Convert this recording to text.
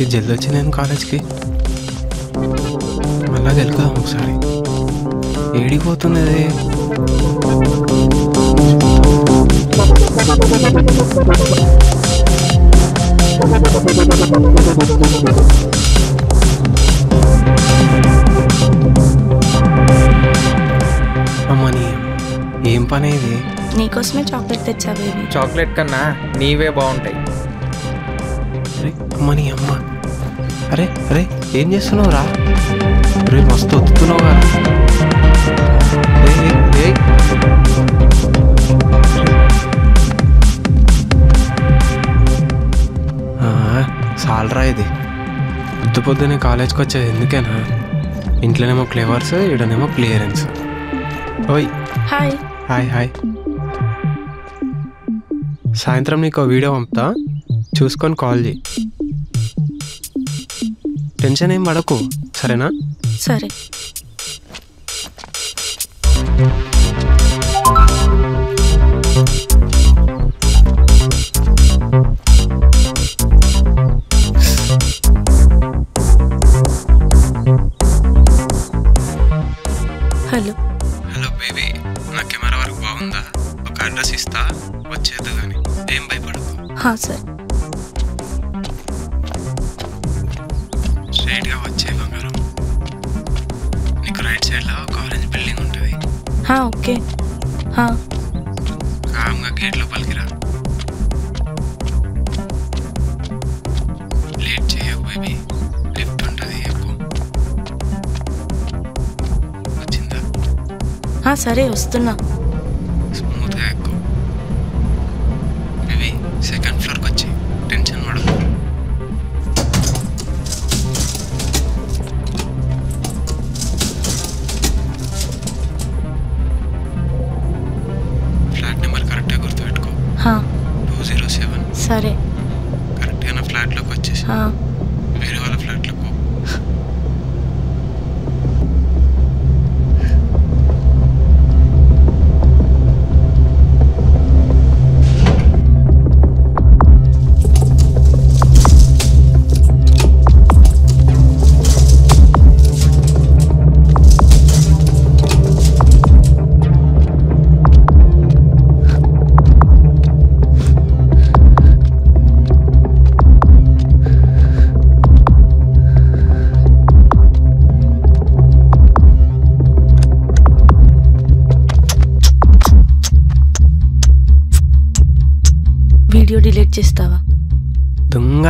ఇది జల్ది వచ్చి నేను కాలేజ్కి మళ్ళా గెలుకుదాం ఒకసారి. ఏడిపోతుంది అది. అమ్మని ఏం పని ఇది? నీకోసమే చాక్లెట్ తెచ్చా బేబీ. చాక్లెట్ కన్నా నీవే బాగుంటాయి. అరే అమ్మని అమ్మ. అరే అరే ఏం చేస్తున్నావు రా? అరే మస్తు వస్తున్నావు కదా. సాలరా ఇది. పొద్దునే కాలేజ్కి వచ్చేది ఎందుకేనా? ఇంట్లోనేమో ఫ్లేవర్స్, ఈడనేమో క్లియరెన్స్. ఓయ్ హాయ్. Hi hi. సాయంత్రం నీకు వీడియో పంపుతా, చూసుకొని కాల్ చేయి. టెన్షన్ ఏం పడకు, సరేనా? సరే. హలో. హలో బేబీ, నా కెమెరా వరకు బాగుందా? ఒక అడ్రస్ ఇస్తా, వచ్చేద్దు కానీ ఏం భయపడదు. సరే. స్ట్రైట్గా వచ్చే బంగారం. నీకు రైట్ సైడ్లో ఒక ఆరెంజ్ బిల్డింగ్ ఉంటుంది. ఓకే. కామ్గా గేట్ లోపలికి రా. లేట్ చేయకు బేబీ, లిఫ్ట్ ఉంటుంది. ఎక్కువ వచ్చిందా? సరే వస్తున్నా. స్మూత్గా ఎక్కువ బేబీ. సెకండ్ ఫ్లోర్కి వచ్చి టెన్షన్ పడదు. ఫ్లాట్ నెంబర్ కరెక్ట్గా గుర్తుపెట్టుకో. 207. సరే. కరెక్ట్గా నా ఫ్లాట్లోకి వచ్చేసి వేరే వాళ్ళ ఫ్లాట్లోకి పో. వీడియో డిలీట్ చేస్తావా? దొంగ.